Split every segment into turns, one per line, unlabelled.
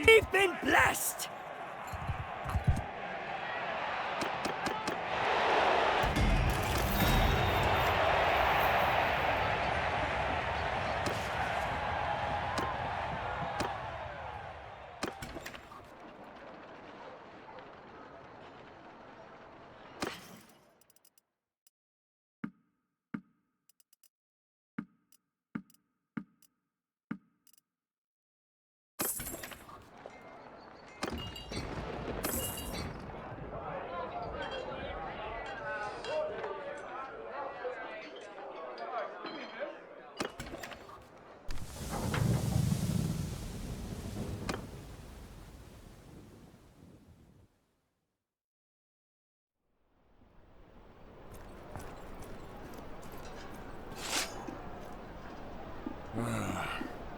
We've been blessed!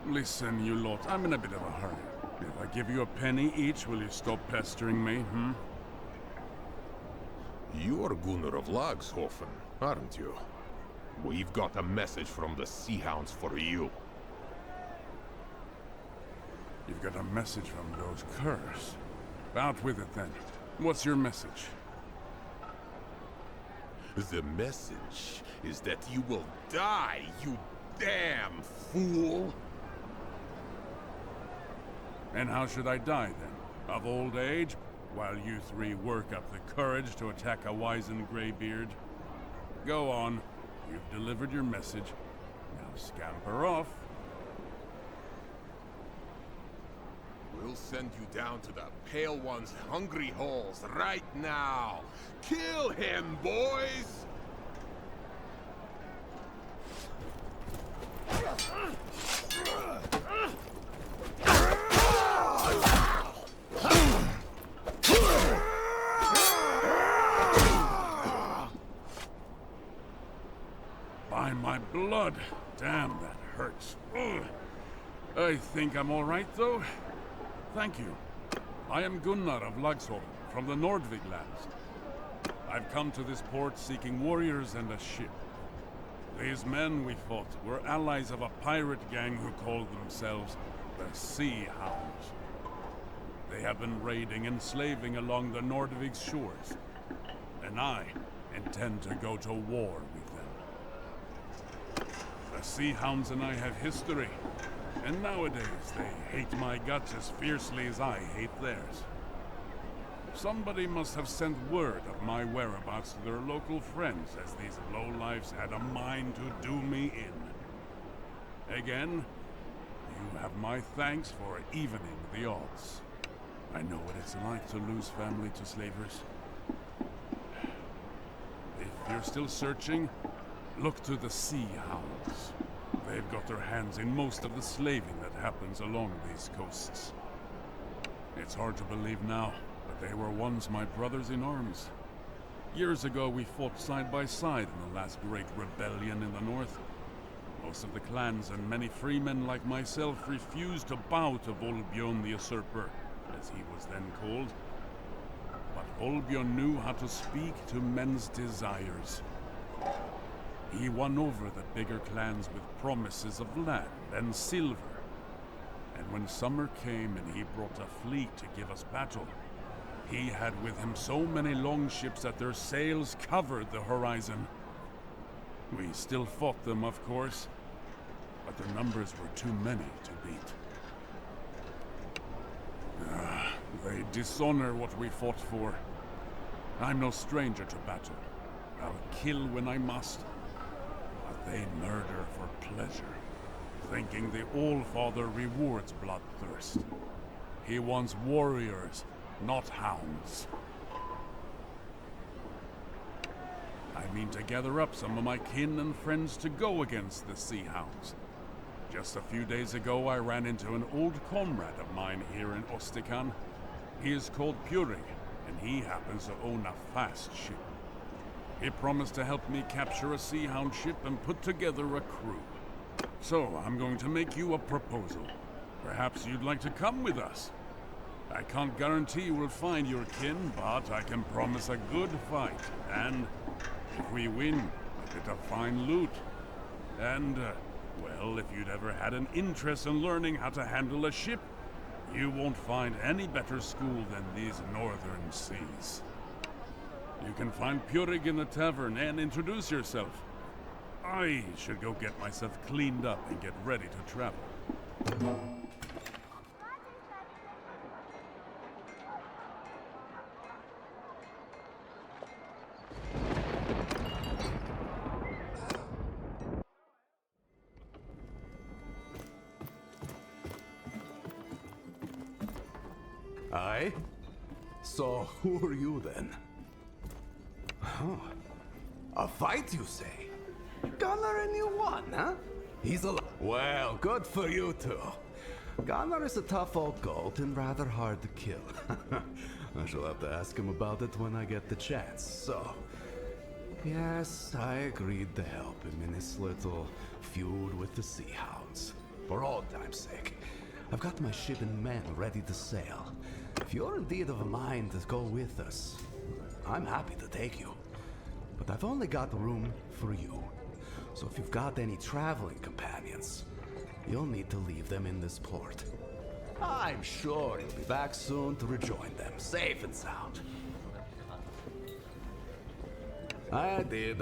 Listen, you lot, I'm in a bit of a hurry. If I give you a penny each, will you stop pestering me,
You're Gunnar of Lagshofen, aren't you? We've got a message from the Sea Hounds for you.
You've got a message from those curs. Out with it, then. What's your message?
The message is that you will die, you damn fool!
And how should I die, then? Of old age? While you three work up the courage to attack a wizened graybeard? Go on. You've delivered your message. Now scamper off.
We'll send you down to the Pale One's hungry holes right now! Kill him, boys!
By my blood! Damn, that hurts. Ugh. I think I'm all right, though. Thank you. I am Gunnar of Lagshofen, from the Nordvig lands. I've come to this port seeking warriors and a ship. These men we fought were allies of a pirate gang who called themselves the Sea Hounds. They have been raiding and slaving along the Nordvig's shores, and I intend to go to war with them. The Sea Hounds and I have history, and nowadays they hate my guts as fiercely as I hate theirs. Somebody must have sent word of my whereabouts to their local friends, as these lowlifes had a mind to do me in. Again, you have my thanks for evening the odds. I know what it's like to lose family to slavers. If you're still searching, look to the Sea Hounds. They've got their hands in most of the slaving that happens along these coasts. It's hard to believe now, but they were once my brothers in arms. Years ago we fought side by side in the last great rebellion in the north. Most of the clans and many freemen like myself refused to bow to Volbjörn the Usurper, as he was then called. But Volbjörn knew how to speak to men's desires. He won over the bigger clans with promises of land and silver. And when summer came and he brought a fleet to give us battle, he had with him so many longships that their sails covered the horizon. We still fought them, of course, but their numbers were too many to beat. They dishonor what we fought for. I'm no stranger to battle. I'll kill when I must. But they murder for pleasure, thinking the All-Father rewards bloodthirst. He wants warriors, not hounds. I mean to gather up some of my kin and friends to go against the Sea Hounds. Just a few days ago I ran into an old comrade of mine here in Ostikan. He is called Purig, and he happens to own a fast ship. He promised to help me capture a Sea Hound ship and put together a crew. So I'm going to make you a proposal. Perhaps you'd like to come with us. I can't guarantee you will find your kin, but I can promise a good fight, and if we win, a bit of fine loot. And, well, if you'd ever had an interest in learning how to handle a ship, You won't find any better school than these northern seas. You can find Purig in the tavern and introduce yourself. I should go get myself cleaned up and get ready to travel.
Aye? So who are you then? Oh, a fight, you say? Gunnar and you won, huh? He's alive. Well, good for you two. Gunnar is a tough old goat and rather hard to kill. I shall have to ask him about it when I get the chance. So, yes, I agreed to help him in his little feud with the Sea Hounds. For old time's sake. I've got my ship and men ready to sail. If you're indeed of a mind to go with us, I'm happy to take you. But I've only got room for you. So if you've got any traveling companions, you'll need to leave them in this port. I'm sure you'll be back soon to rejoin them, safe and sound. I did.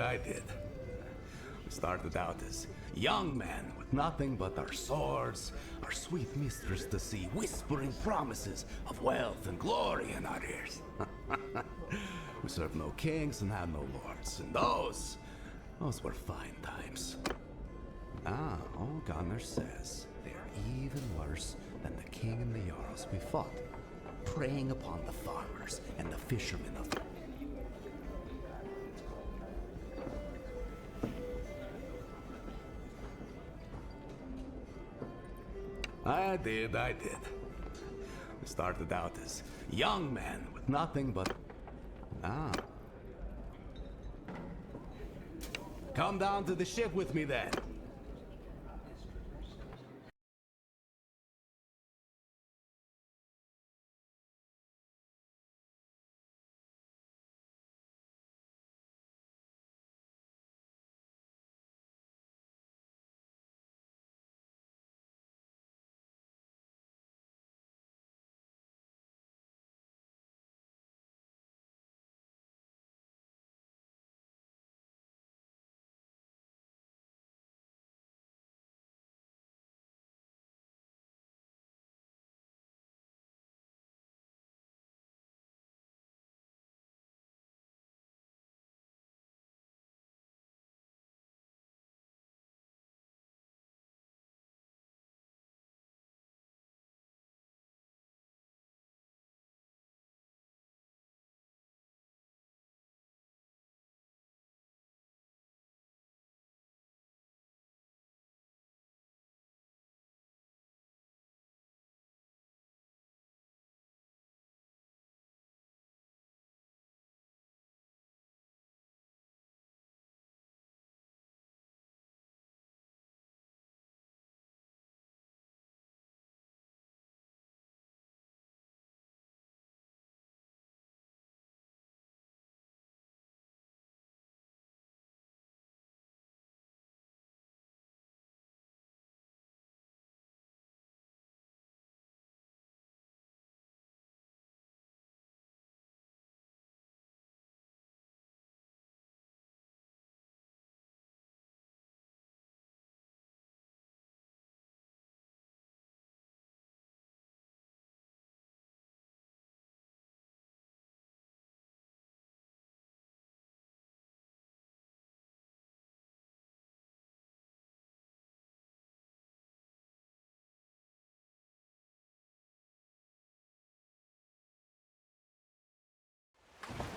We started out as young men with nothing but our swords, our sweet mistress to see, whispering promises of wealth and glory in our ears. We served no kings and had no lords, and those were fine times. Now, Gunnar says they're even worse than the king and the jarls we fought, preying upon the farmers and the fishermen of the... I did. We started out as young men with nothing but... Ah. Come down to the ship with me then.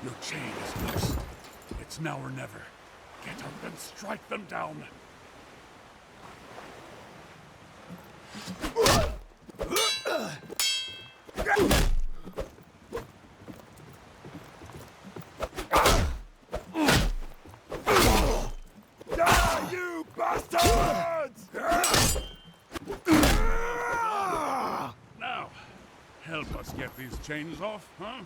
Your chain is loose. It's now or never. Get up and strike them down.
Die, you bastards!
Now, help us get these chains off, huh?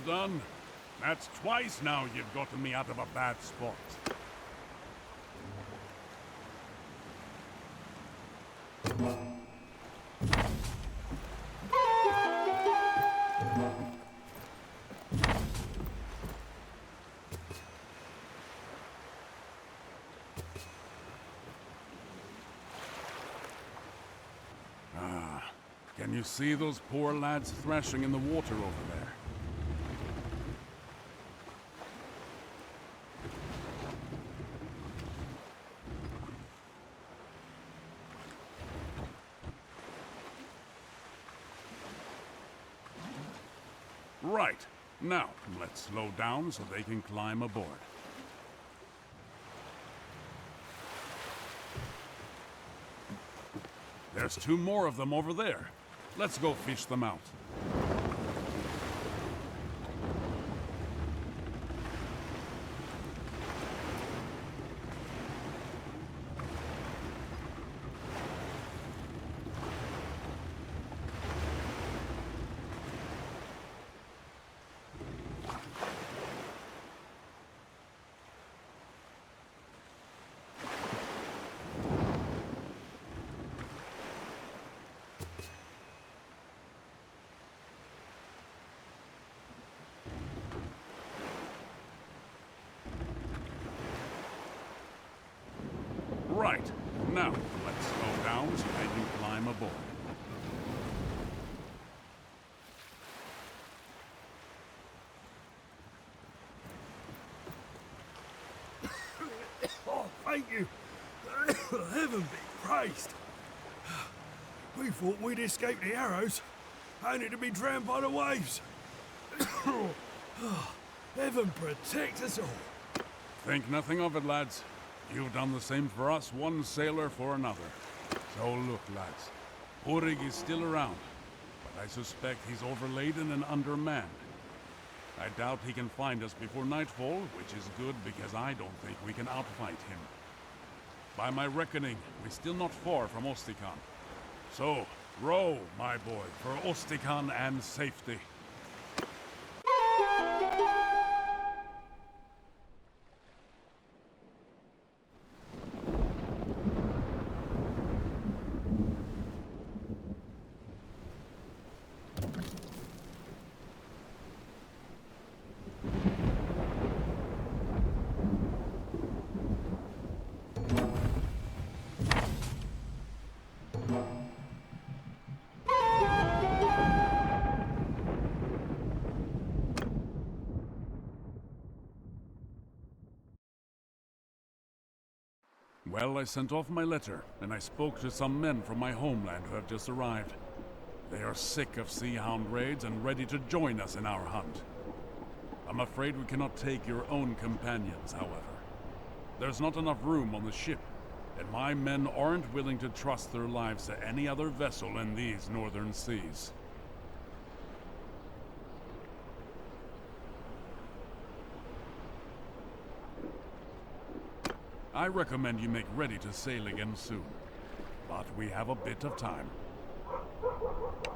done. That's twice now you've gotten me out of a bad spot. Can you see those poor lads thrashing in the water over there? Right. Now, let's slow down so they can climb aboard. There's two more of them over there. Let's go fish them out. Right. Now, let's slow down so they can climb aboard.
Oh, thank you. Heaven be praised. We thought we'd escape the arrows, only to be drowned by the waves. Heaven protect us all.
Think nothing of it, lads. You've done the same for us, one sailor for another. So look, lads. Urig is still around, but I suspect he's overladen and undermanned. I doubt he can find us before nightfall, which is good because I don't think we can outfight him. By my reckoning, we're still not far from Ostikhan. So, row, my boy, for Ostikhan and safety. Well, I sent off my letter, and I spoke to some men from my homeland who have just arrived. They are sick of Sea Hound raids and ready to join us in our hunt. I'm afraid we cannot take your own companions, however. There's not enough room on the ship, and my men aren't willing to trust their lives to any other vessel in these northern seas. I recommend you make ready to sail again soon, but we have a bit of time.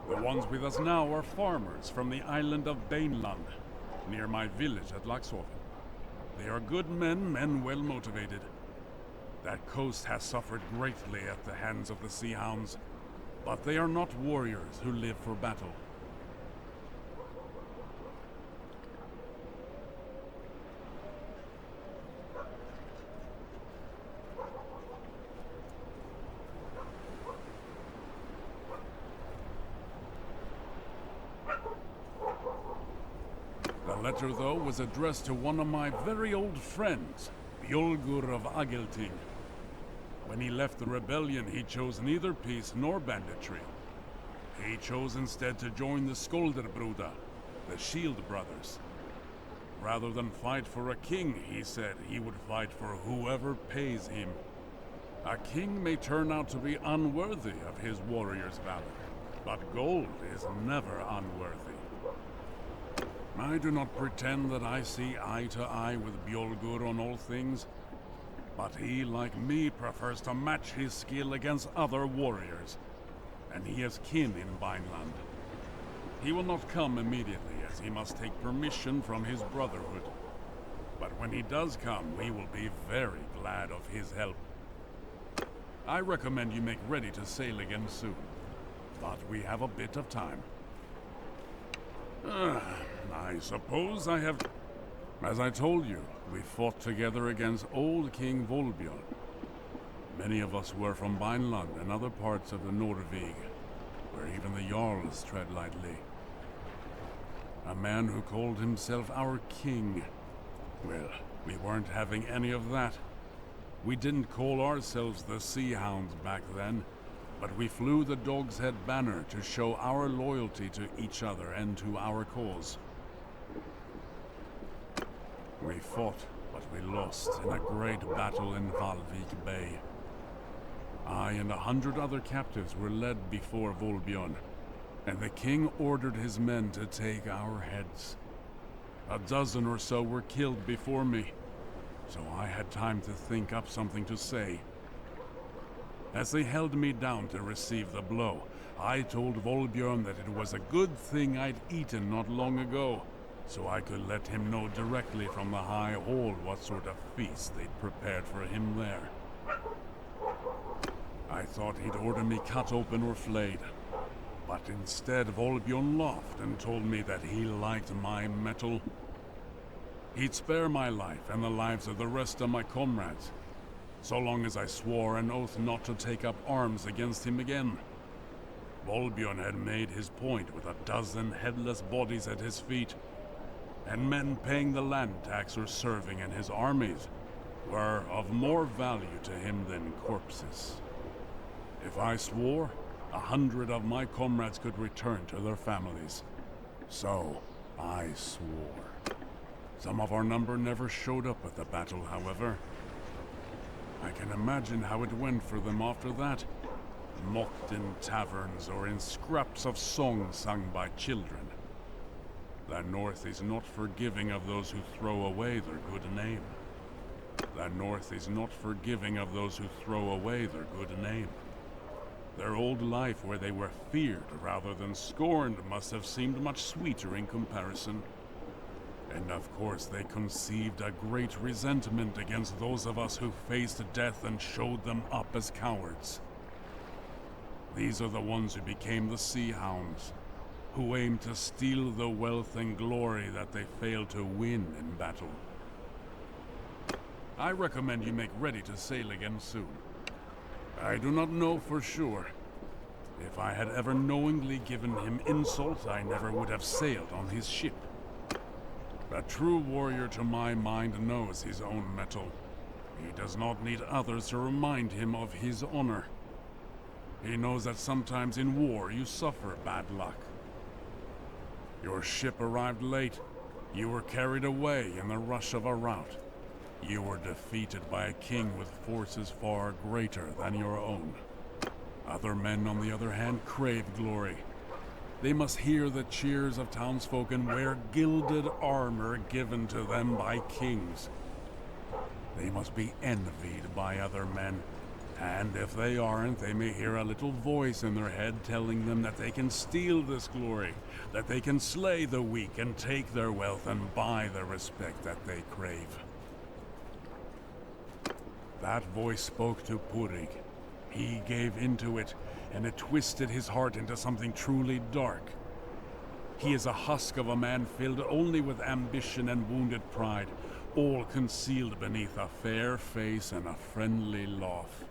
The ones with us now are farmers from the island of Baneland, near my village at Laxhofen. They are good men well motivated. That coast has suffered greatly at the hands of the Sea Hounds, but they are not warriors who live for battle. The letter, though, was addressed to one of my very old friends, Bjolgur of Agelting. When he left the rebellion, he chose neither peace nor banditry. He chose instead to join the Skolderbruda, the Shield Brothers. Rather than fight for a king, he said he would fight for whoever pays him. A king may turn out to be unworthy of his warrior's valor, but gold is never unworthy. I do not pretend that I see eye to eye with Bjolgur on all things, but he, like me, prefers to match his skill against other warriors, and he has kin in Vineland. He will not come immediately, as he must take permission from his brotherhood. But when he does come, we will be very glad of his help. I recommend you make ready to sail again soon, but we have a bit of time. I suppose I have... As I told you, we fought together against old King Volbjörn. Many of us were from Bannerlord and other parts of the Nordvig, where even the Jarls tread lightly. A man who called himself our king. Well, we weren't having any of that. We didn't call ourselves the Sea Hounds back then, but we flew the Dog's Head banner to show our loyalty to each other and to our cause. We fought, but we lost in a great battle in Valvik Bay. I and 100 other captives were led before Volbjörn, and the king ordered his men to take our heads. A dozen or so were killed before me, so I had time to think up something to say. As they held me down to receive the blow, I told Volbjörn that it was a good thing I'd eaten not long ago, so I could let him know directly from the High Hall what sort of feast they'd prepared for him there. I thought he'd order me cut open or flayed, but instead Volbjörn laughed and told me that he liked my mettle. He'd spare my life and the lives of the rest of my comrades, so long as I swore an oath not to take up arms against him again. Volbjörn had made his point with a dozen headless bodies at his feet, and men paying the land tax or serving in his armies were of more value to him than corpses. If I swore, 100 of my comrades could return to their families. So, I swore. Some of our number never showed up at the battle, however. I can imagine how it went for them after that. Mocked in taverns or in scraps of songs sung by children. The North is not forgiving of those who throw away their good name. The North is not forgiving of those who throw away their good name. Their old life where they were feared rather than scorned must have seemed much sweeter in comparison. And of course they conceived a great resentment against those of us who faced death and showed them up as cowards. These are the ones who became the Sea Hounds, who aimed to steal the wealth and glory that they failed to win in battle. I recommend you make ready to sail again soon. I do not know for sure. If I had ever knowingly given him insult, I never would have sailed on his ship. A true warrior to my mind knows his own mettle. He does not need others to remind him of his honor. He knows that sometimes in war you suffer bad luck. Your ship arrived late. You were carried away in the rush of a rout. You were defeated by a king with forces far greater than your own. Other men, on the other hand, crave glory. They must hear the cheers of townsfolk and wear gilded armor given to them by kings. They must be envied by other men, and if they aren't, they may hear a little voice in their head telling them that they can steal this glory, that they can slay the weak and take their wealth and buy the respect that they crave. That voice spoke to Purig. He gave into it, and it twisted his heart into something truly dark. He is a husk of a man filled only with ambition and wounded pride, all concealed beneath a fair face and a friendly laugh.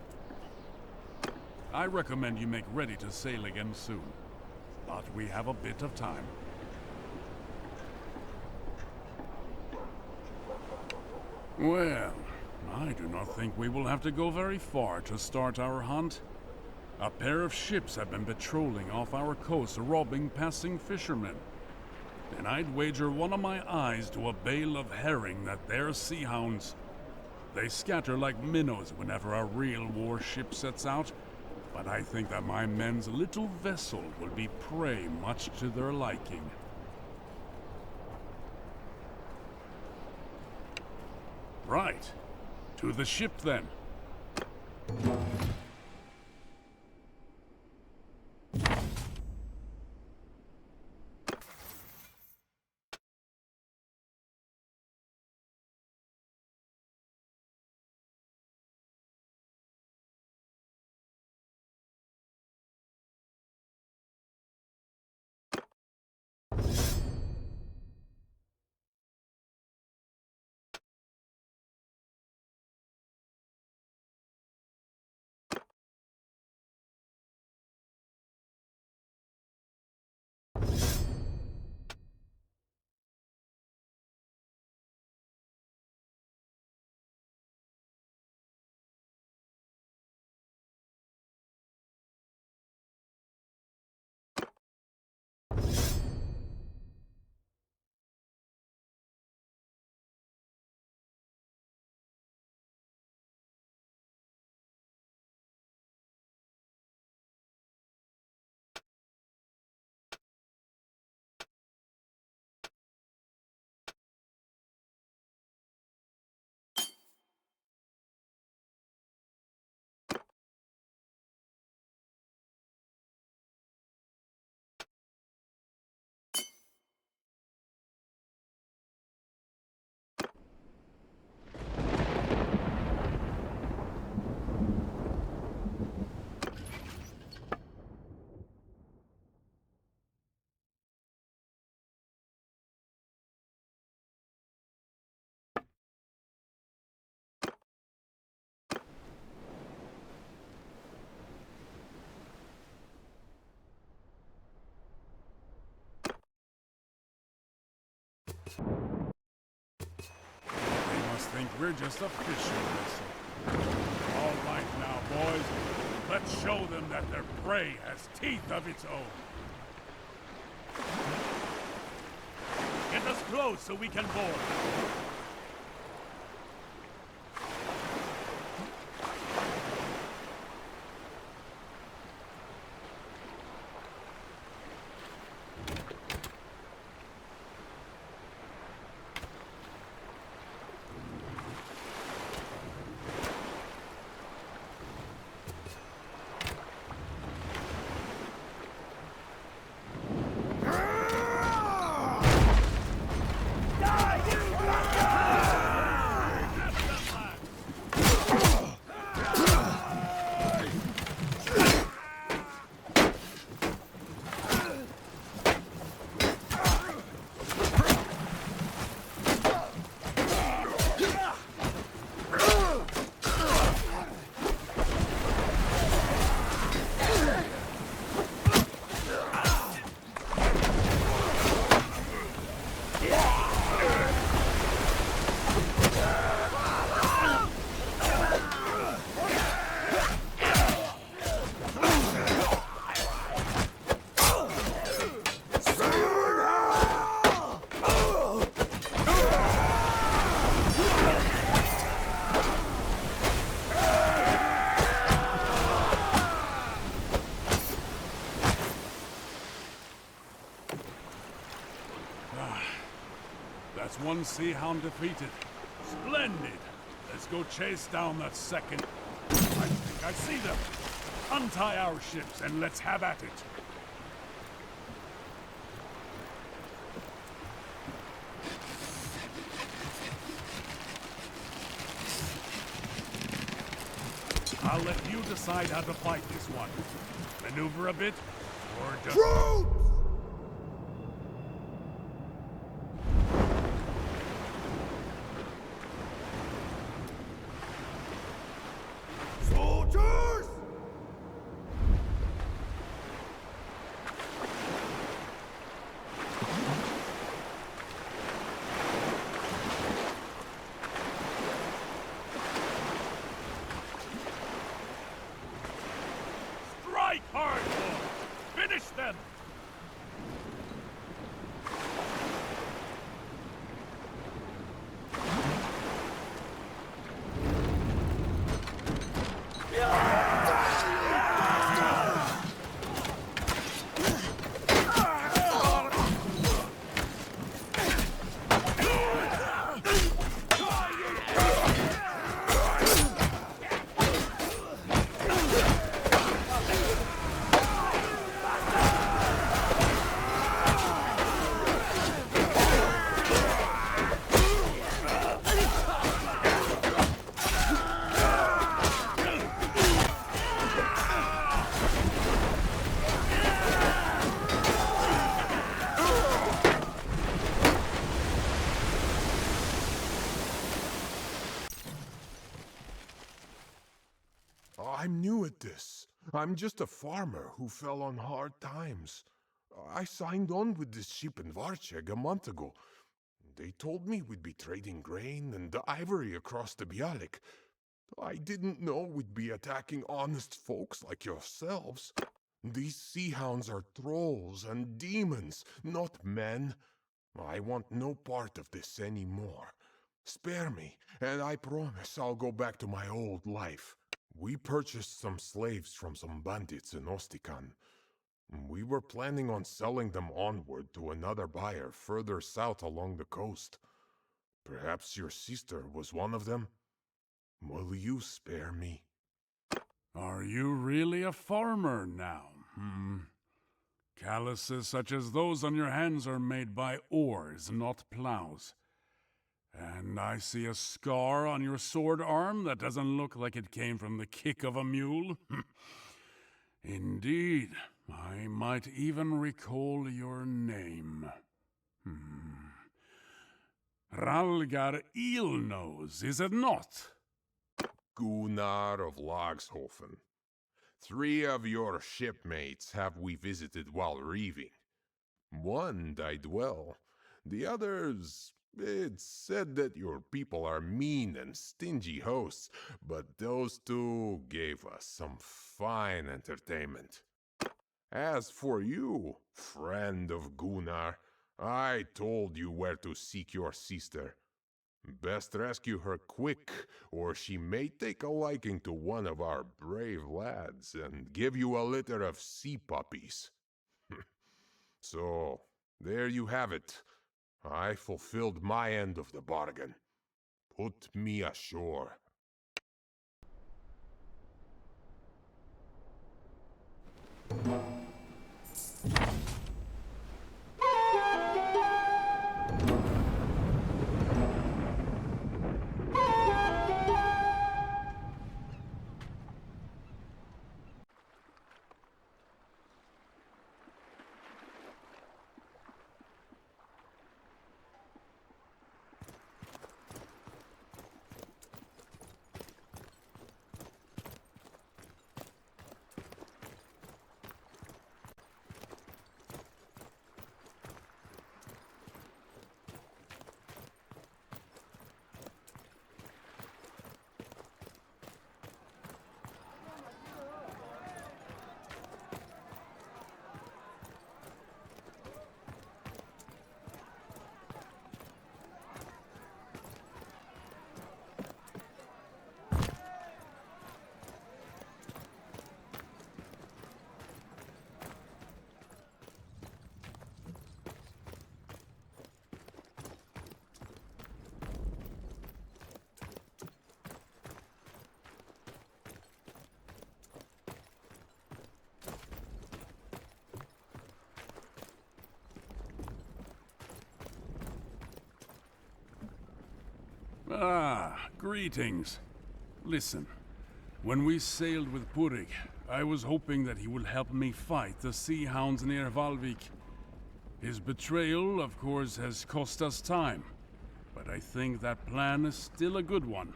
I recommend you make ready to sail again soon, but we have a bit of time. Well, I do not think we will have to go very far to start our hunt. A pair of ships have been patrolling off our coast, robbing passing fishermen. And I'd wager one of my eyes to a bale of herring that they're sea hounds. They scatter like minnows whenever a real warship sets out, but I think that my men's little vessel will be prey much to their liking. Right. To the ship, then. They must think we're just a fishing vessel. All right now, boys. Let's show them that their prey has teeth of its own. Get us close so we can board. That's one Sea Hound defeated. Splendid! Let's go chase down that second. I think I see them. Untie our ships and let's have at it. I'll let you decide how to fight this one. Maneuver a bit, or just...
Troops! Soldiers!
Strike hard, boys! Finish them!
I'm new at this. I'm just a farmer who fell on hard times. I signed on with this ship in Varcheg a month ago. They told me we'd be trading grain and ivory across the Bialik. I didn't know we'd be attacking honest folks like yourselves. These sea hounds are trolls and demons, not men. I want no part of this anymore. Spare me, and I promise I'll go back to my old life. We purchased some slaves from some bandits in Ostikan. We were planning on selling them onward to another buyer further south along the coast. Perhaps your sister was one of them? Will you spare me?
Are you really a farmer now? Calluses such as those on your hands are made by oars, not plows. And I see a scar on your sword arm that doesn't look like it came from the kick of a mule. Indeed, I might even recall your name. Ralgar Eelnose, is it not?
Gunnar of Lagshofen. 3 of your shipmates have we visited while reaving. One died well. The others, it's said that your people are mean and stingy hosts, but those two gave us some fine entertainment. As for you, friend of Gunnar, I told you where to seek your sister. Best rescue her quick, or she may take a liking to one of our brave lads and give you a litter of sea puppies. So, there you have it. I fulfilled my end of the bargain. Put me ashore.
Ah, greetings. Listen, when we sailed with Purik, I was hoping that he would help me fight the sea hounds near Valvik. His betrayal, of course, has cost us time, but I think that plan is still a good one.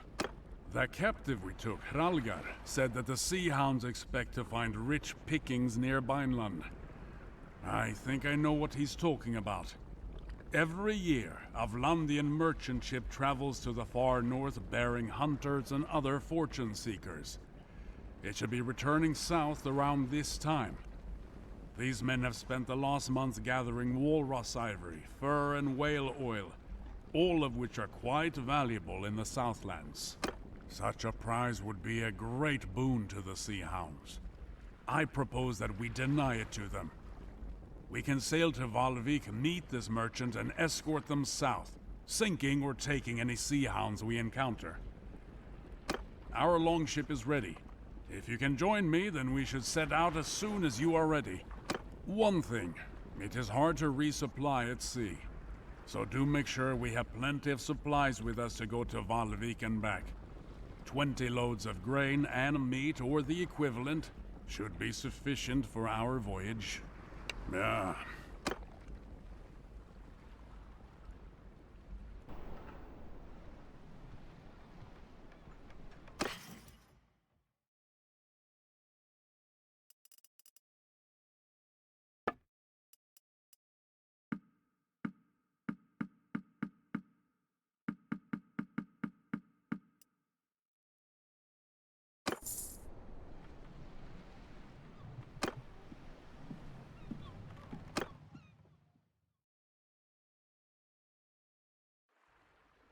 The captive we took, Hralgar, said that the sea hounds expect to find rich pickings near Beinland. I think I know what he's talking about. Every year, a Vlandian merchant ship travels to the far north bearing hunters and other fortune seekers. It should be returning south around this time. These men have spent the last months gathering walrus ivory, fur and whale oil, all of which are quite valuable in the Southlands. Such a prize would be a great boon to the sea hounds. I propose that we deny it to them. We can sail to Valvik, meet this merchant, and escort them south, sinking or taking any sea hounds we encounter. Our longship is ready. If you can join me, then we should set out as soon as you are ready. One thing, it is hard to resupply at sea. So do make sure we have plenty of supplies with us to go to Valvik and back. 20 loads of grain and meat, or the equivalent, should be sufficient for our voyage. Yeah.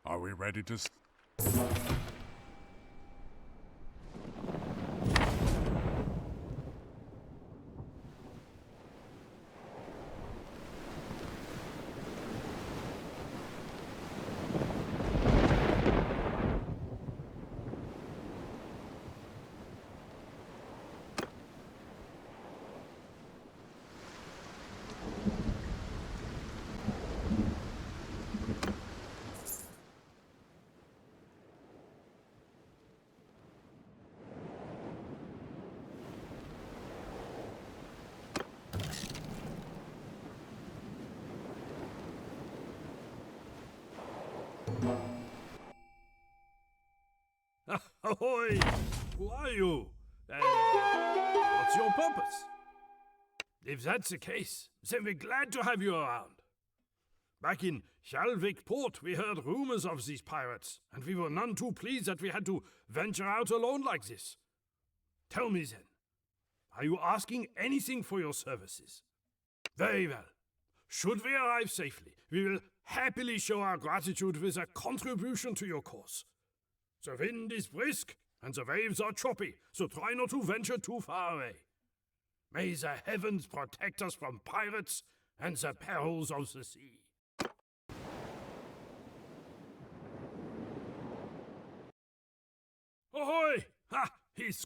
Are we ready to...
Ahoy! Who are you? And what's your purpose? If that's the case, then we're glad to have you around. Back in Hjalvik port, we heard rumors of these pirates, and we were none too pleased that we had to venture out alone like this. Tell me then, are you asking anything for your services? Very well. Should we arrive safely, we will happily show our gratitude with a contribution to your cause. The wind is brisk, and the waves are choppy, so try not to venture too far away. May the heavens protect us from pirates and the perils of the sea. Ahoy! Ha! He's...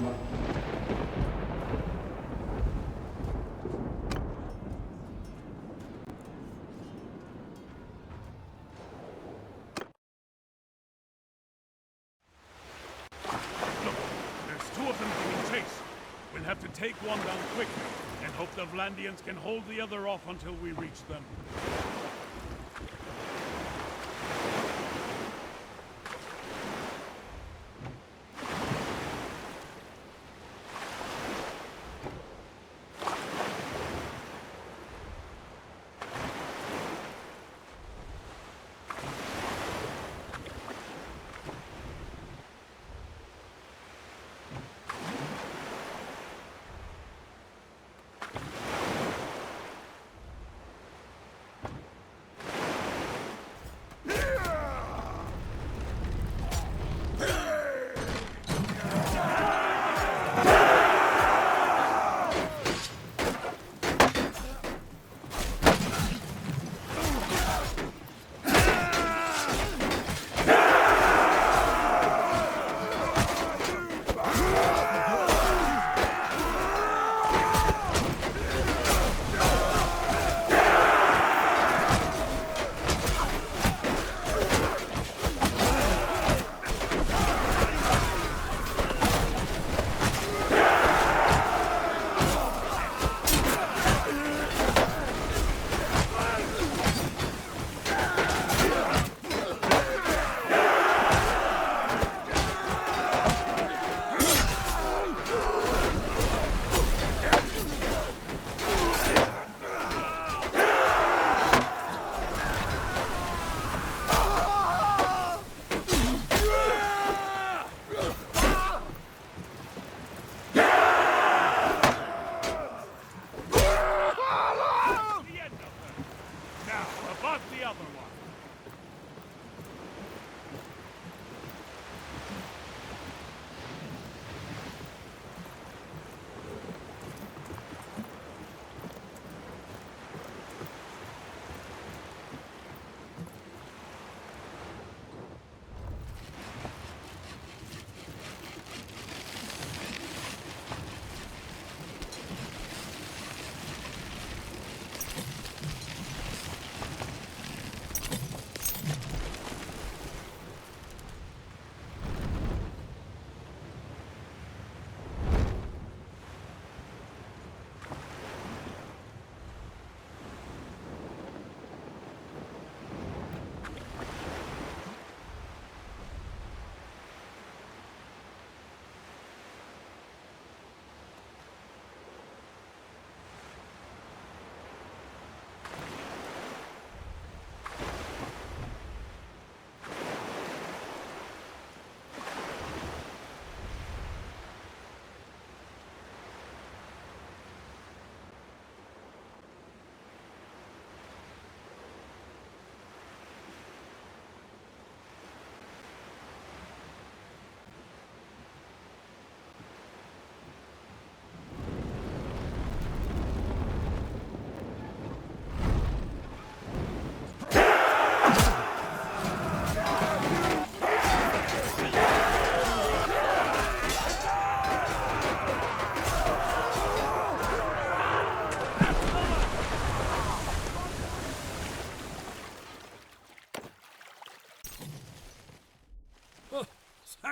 Look, there's two of them giving chase. We'll have to take one down quickly, and hope the Vlandians can hold the other off until we reach them.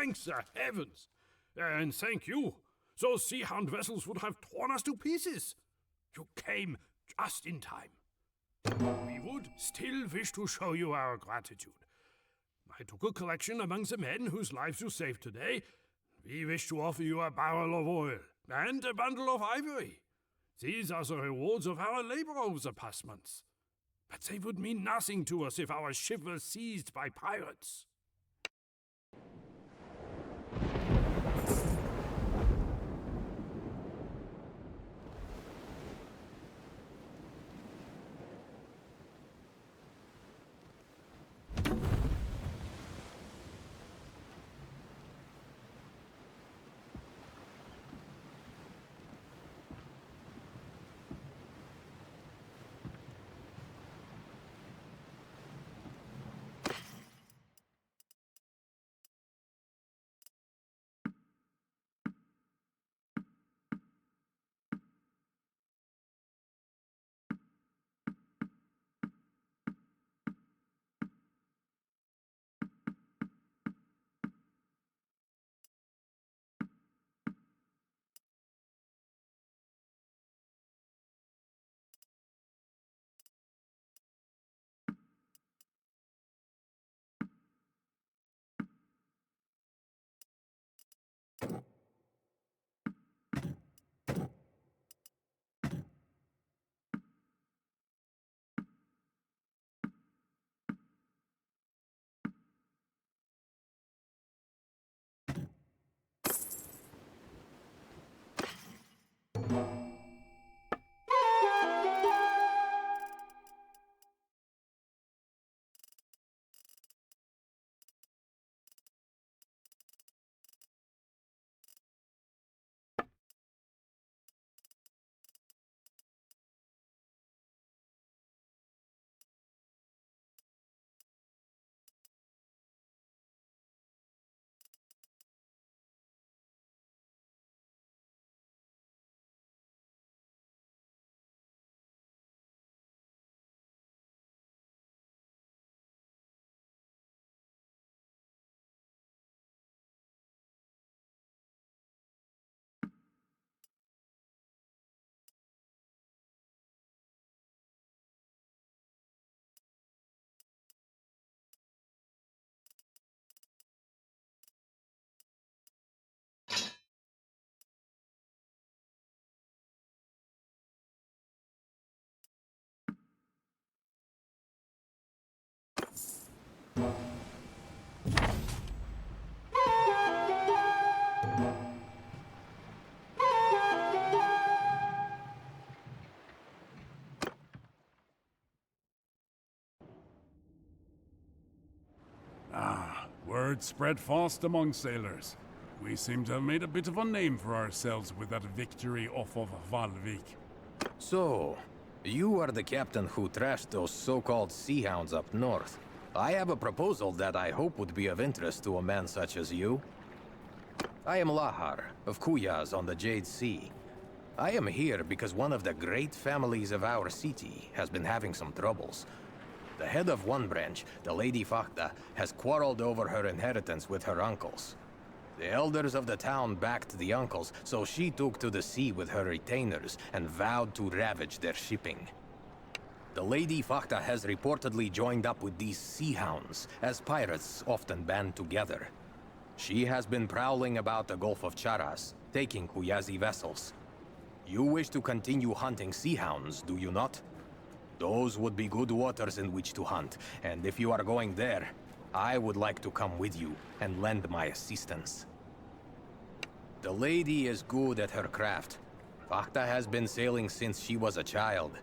Thanks the heavens! And thank you. Those sea hound vessels would have torn us to pieces. You came just in time. We would still wish to show you our gratitude. I took a collection among the men whose lives you saved today. We wish to offer you a barrel of oil and a bundle of ivory. These are the rewards of our labor over the past months. But they would mean nothing to us if our ship was seized by pirates.
Word spread fast among sailors. We seem to have made a bit of a name for ourselves with that victory off of Valvik.
So, you are the captain who trashed those so-called sea hounds up north. I have a proposal that I hope would be of interest to a man such as you. I am Lahar, of Kuyaz on the Jade Sea. I am here because one of the great families of our city has been having some troubles. The head of one branch, the Lady Fakta, has quarreled over her inheritance with her uncles. The elders of the town backed the uncles, so she took to the sea with her retainers and vowed to ravage their shipping. The Lady Fakta has reportedly joined up with these sea hounds, as pirates often band together. She has been prowling about the Gulf of Charas, taking Kuyazi vessels. You wish to continue hunting sea hounds, do you not? Those would be good waters in which to hunt, and if you are going there, I would like to come with you and lend my assistance. The lady is good at her craft. Fakta has been sailing since she was a child.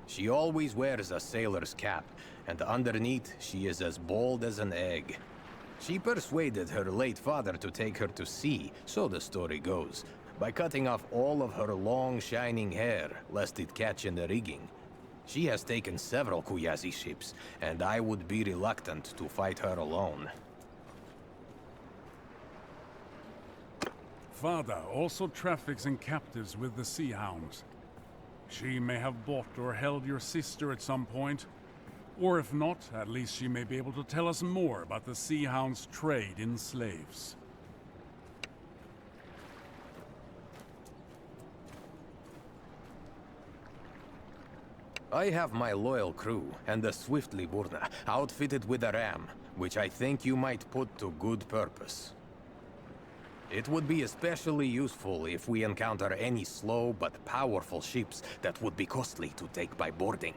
She always wears a sailor's cap, and underneath she is as bold as an egg. She persuaded her late father to take her to sea, so the story goes, by cutting off all of her long shining hair, lest it catch in the rigging. She has taken several Kuyazi ships, and I would be reluctant to fight her alone.
Father also traffics in captives with the Sea Hounds. She may have bought or held your sister at some point, or if not, at least she may be able to tell us more about the Sea Hounds' trade in slaves.
I have my loyal crew, and the Swiftly Burna, outfitted with a ram, which I think you might put to good purpose. It would be especially useful if we encounter any slow but powerful ships that would be costly to take by boarding.